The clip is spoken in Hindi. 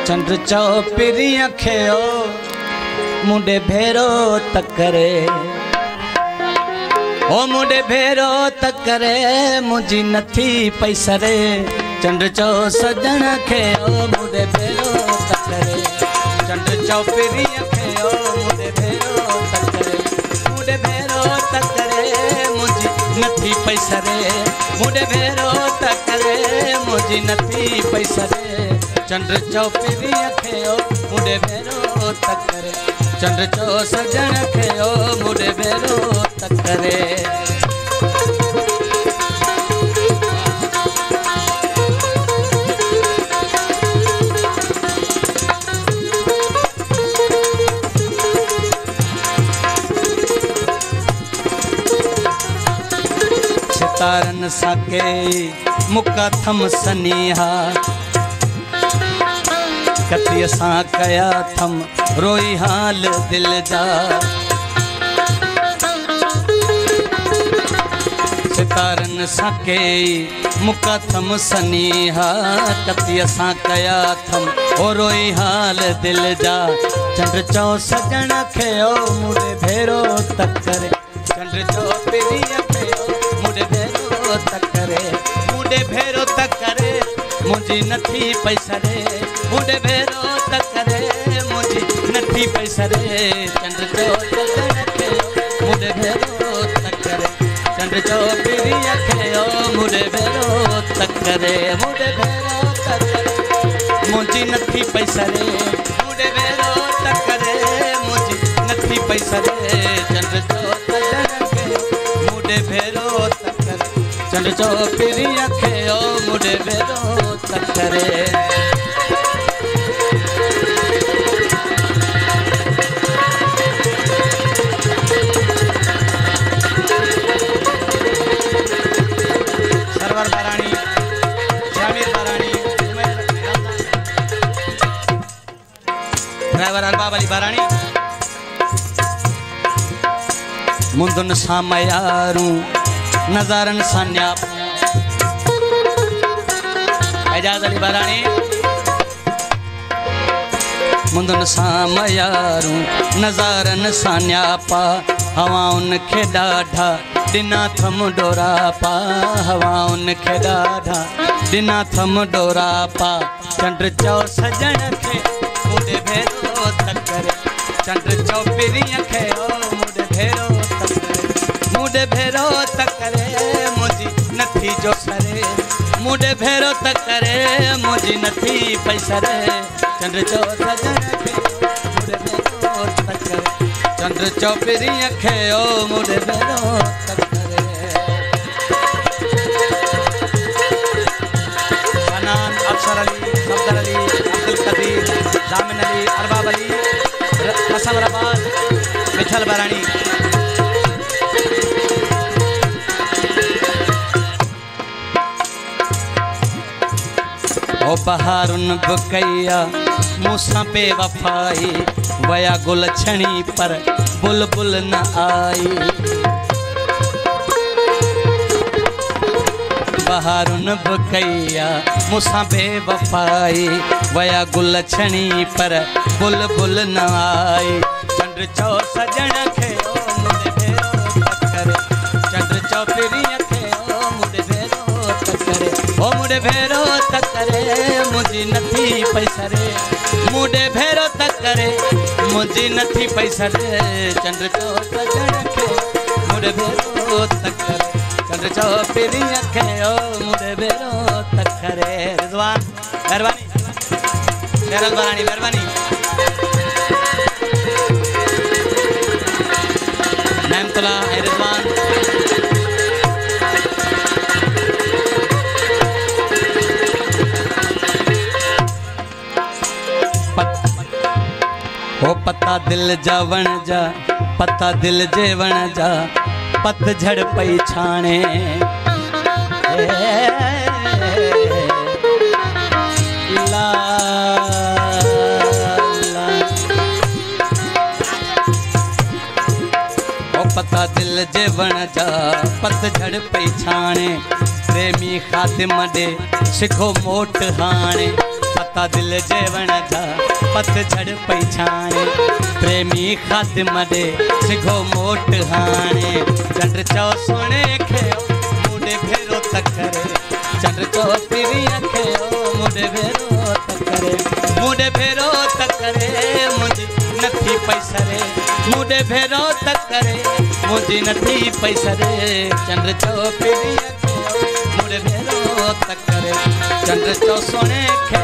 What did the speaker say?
चंद्र चौपिरी अखियो मुंडे भेरो तकरे ओ मुंडे भेरो तकरे मुझी नथी पैसरे चंद्र चौ सजन अखियो मुंडे भेरो तकरे चंद्र चौपिरी अखियो मुंडे भेरो तकरे मुझी नथी पैसरे मुंडे भेरो तकरे मुझी नथी पैसरे चंद्र चौपिरी अखियो मुंडे भेरो तकरे चंद्र चौ सजन अखियो मुंडे भेरो तकरे सितारन साके मुका थम सनीहा कती सा कया थम रोई हाल दिल जा सितारन साके मुका थम सनीहा कती सा कया थम रोई हाल दिल जा चंद्र चौ सजन अखियो मुंडे भेरो तकरे चंद्र चौ पिरी अखियो मुंडे भेरो तकरे मुंडे भेरो तकरे मुझी नथी पैसरे मुंडे भेरो तकरे मुझी नथी पैसरे चंद्र चौ सजन अखियो मुंडे भेरो तकरे चंद्र चौ पिरी अखियो मुंडे भेरो तकरे मुंडे भेरो तकरे मुझी नथी पैसरे मुंडे भेरो तकरे मुझी नथी पैसरे चंद्र चौ सजन अखियो मुंडे भेरो तकरे चंद्र चौ पिरी अखियो मुंडे भेरो तकरे बारानी मुंदुन सामयारू नजारन सान्या एजाज अली बारानी मुंदुन सामयारू नजारन सान्या पा हवाउन खे ॾाढा दिना थम डोरा पा हवाउन खे ॾाढा दिना थम डोरा पा चंद्र चौ सजन खे मुंडे भेरो तकरे चंद्र चौपिरी अखियो मुंडे भेरो तकरे मुझी नथी जो सरे मुंडे भेरो तकरे मुझी नथी पैसरे चंद्र चौ सजन अखियो मुंडे भेरो तकरे चंद्र चौपिरी अखियो मुंडे भेरो तकरे हनान अफसर अली सफदर अली अब्दुल कदीर जामिन अली अरबाब अली कसम रबाज मिठल बारानी ओ बहारुन बुकैया मूसा पे वफाई वया गुल छणी पर बुलबुल न आई बहारुन बुकैया मूसा पे वफाई वया गुल छणी पर बुलबुल न आई चंद्र चौ सजन अखियो मुंडे भेरो तकरे चंद्र चौ पिरी अखियो मुंडे भेरो तकरे ओ ओ मुड़े भेरो तकरे मुझी नथी पैसा रे मुड़े भेरो तकरे मुझी नथी पैसा रे चंद्र चौक जड़के मुड़े भेरो तकरे चंद्र चौक पिरी अखे ओ मुड़े भेरो तकरे रिजवान मेहरबानी मेहरबानी मेहरबानी नेमतुल्ला रिजवान ओ पता दिल जा वण जा पता दिल जे वण जा पतझड़ पई छाणे ला ओ पता दिल जे वण जा पतझड़ पई छाणे प्रेमी खातिम दे सिखो मोट हाणे पता दिल जे वण जा पतझड़ पई छाणे प्रेमी खातिम दे सिखो मोट हाणे चंद्र चौ सोने खे मुंडे भेरो तकरे चंद्र चौ पिरी खे मुंडे भेरो तकरे मुंडे भेरो तकरे मुझी नथी पैसा रे मुंडे भेरो तकरे मुझी नथी पैसा रे चंद्र चौ पिरी खे मुंडे भेरो तकरे चंद्र चौ सोने खे